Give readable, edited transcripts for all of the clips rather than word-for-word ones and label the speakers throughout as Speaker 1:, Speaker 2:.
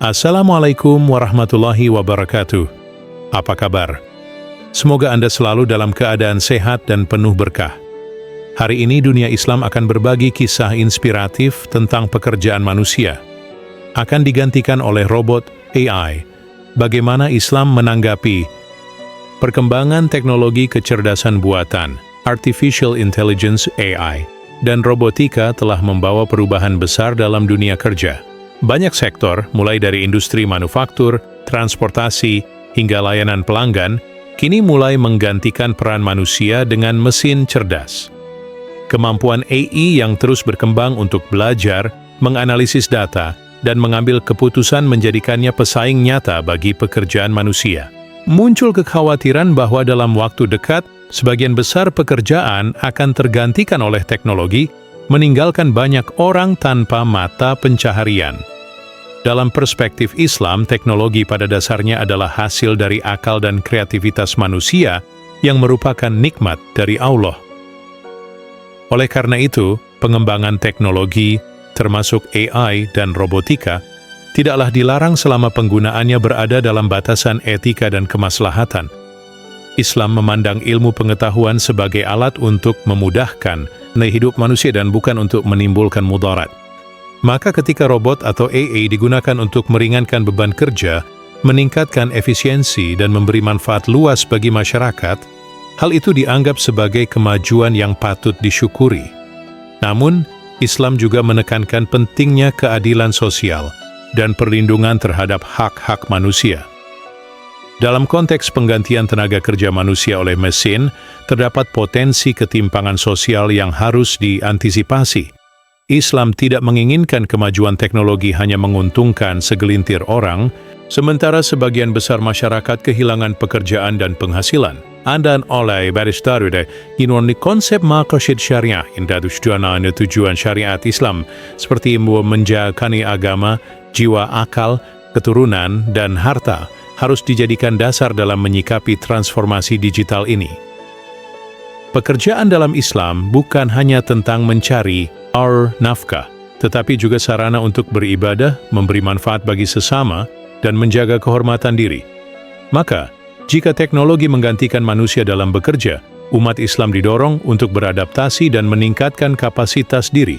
Speaker 1: Assalamualaikum warahmatullahi wabarakatuh. Apa kabar? Semoga Anda selalu dalam keadaan sehat dan penuh berkah. Hari ini dunia Islam akan berbagi kisah inspiratif tentang pekerjaan manusia. Akan digantikan oleh robot AI. Bagaimana Islam menanggapi perkembangan teknologi kecerdasan buatan, Artificial Intelligence AI, dan robotika telah membawa perubahan besar dalam dunia kerja. Banyak sektor, mulai dari industri manufaktur, transportasi, hingga layanan pelanggan, kini mulai menggantikan peran manusia dengan mesin cerdas. Kemampuan AI yang terus berkembang untuk belajar, menganalisis data, dan mengambil keputusan menjadikannya pesaing nyata bagi pekerjaan manusia. Muncul kekhawatiran bahwa dalam waktu dekat, sebagian besar pekerjaan akan tergantikan oleh teknologi, meninggalkan banyak orang tanpa mata pencaharian. Dalam perspektif Islam, teknologi pada dasarnya adalah hasil dari akal dan kreativitas manusia yang merupakan nikmat dari Allah. Oleh karena itu, pengembangan teknologi, termasuk AI dan robotika, tidaklah dilarang selama penggunaannya berada dalam batasan etika dan kemaslahatan. Islam memandang ilmu pengetahuan sebagai alat untuk memudahkan hidup manusia dan bukan untuk menimbulkan mudarat. Maka ketika robot atau AI digunakan untuk meringankan beban kerja, meningkatkan efisiensi dan memberi manfaat luas bagi masyarakat, hal itu dianggap sebagai kemajuan yang patut disyukuri. Namun, Islam juga menekankan pentingnya keadilan sosial dan perlindungan terhadap hak-hak manusia. Dalam konteks penggantian tenaga kerja manusia oleh mesin, terdapat potensi ketimpangan sosial yang harus diantisipasi. Islam tidak menginginkan kemajuan teknologi hanya menguntungkan segelintir orang, sementara sebagian besar masyarakat kehilangan pekerjaan dan penghasilan. Dan oleh Baristarudeh, ini konsep maqasid syariah yang dadusdana tujuan syariat Islam, seperti menjagani agama, jiwa, akal, keturunan, dan harta, harus dijadikan dasar dalam menyikapi transformasi digital ini. Pekerjaan dalam Islam bukan hanya tentang mencari nafkah, tetapi juga sarana untuk beribadah, memberi manfaat bagi sesama, dan menjaga kehormatan diri. Maka, jika teknologi menggantikan manusia dalam bekerja, umat Islam didorong untuk beradaptasi dan meningkatkan kapasitas diri.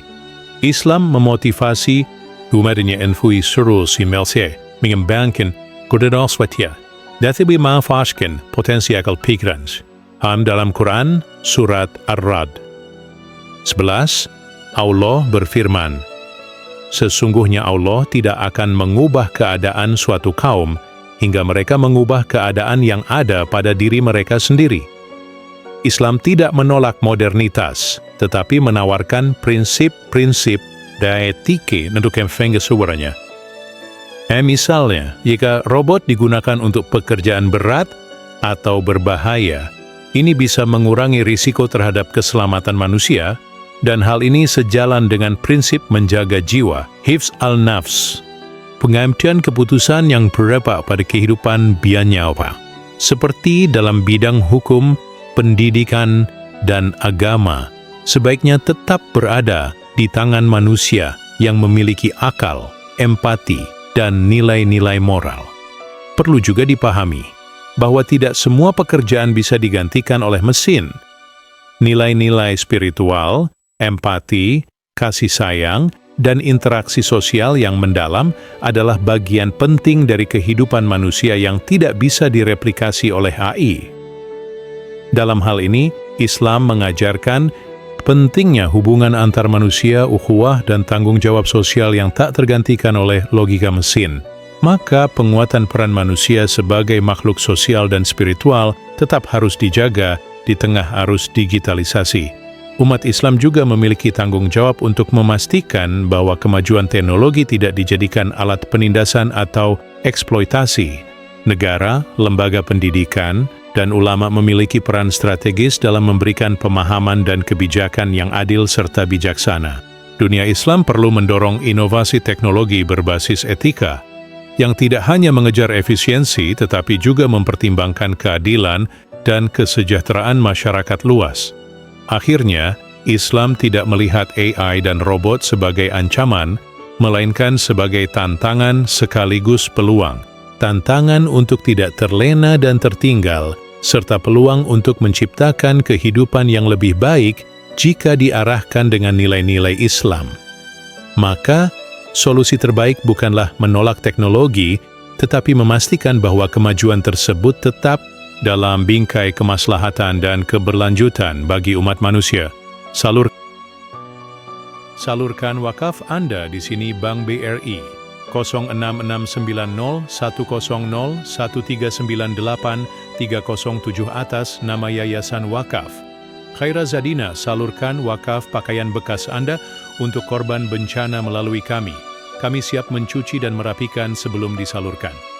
Speaker 1: Islam memotivasi umatnya enfui suruh si melse mengembangkan kudedoswatia, dati memanfaatkan potensi akal pikiran. Dalam Quran, Surat Ar-Ra'd 11, Allah berfirman, "Sesungguhnya Allah tidak akan mengubah keadaan suatu kaum hingga mereka mengubah keadaan yang ada pada diri mereka sendiri." Islam tidak menolak modernitas, tetapi menawarkan prinsip-prinsip etika untuk suaranya. Misalnya, jika robot digunakan untuk pekerjaan berat atau berbahaya, ini bisa mengurangi risiko terhadap keselamatan manusia, dan hal ini sejalan dengan prinsip menjaga jiwa, hifz al-nafs, pengambilan keputusan yang berdampak pada kehidupan bianyawa, seperti dalam bidang hukum, pendidikan, dan agama, sebaiknya tetap berada di tangan manusia yang memiliki akal, empati, dan nilai-nilai moral. Perlu juga dipahami bahwa tidak semua pekerjaan bisa digantikan oleh mesin. Nilai-nilai spiritual, empati, kasih sayang, dan interaksi sosial yang mendalam adalah bagian penting dari kehidupan manusia yang tidak bisa direplikasi oleh AI. Dalam hal ini, Islam mengajarkan pentingnya hubungan antar manusia, ukhuwah, dan tanggung jawab sosial yang tak tergantikan oleh logika mesin. Maka penguatan peran manusia sebagai makhluk sosial dan spiritual tetap harus dijaga di tengah arus digitalisasi. Umat Islam juga memiliki tanggung jawab untuk memastikan bahwa kemajuan teknologi tidak dijadikan alat penindasan atau eksploitasi. Negara, lembaga pendidikan, dan ulama memiliki peran strategis dalam memberikan pemahaman dan kebijakan yang adil serta bijaksana. Dunia Islam perlu mendorong inovasi teknologi berbasis etika, yang tidak hanya mengejar efisiensi tetapi juga mempertimbangkan keadilan dan kesejahteraan masyarakat luas. Akhirnya, Islam tidak melihat AI dan robot sebagai ancaman, melainkan sebagai tantangan sekaligus peluang. Tantangan untuk tidak terlena dan tertinggal, serta peluang untuk menciptakan kehidupan yang lebih baik jika diarahkan dengan nilai-nilai Islam. Maka, solusi terbaik bukanlah menolak teknologi, tetapi memastikan bahwa kemajuan tersebut tetap dalam bingkai kemaslahatan dan keberlanjutan bagi umat manusia. Salurkan wakaf Anda di sini Bank BRI 066901001398 atas nama Yayasan Wakaf. Khaira Zadina, salurkan wakaf pakaian bekas Anda untuk korban bencana melalui kami. Kami siap mencuci dan merapikan sebelum disalurkan.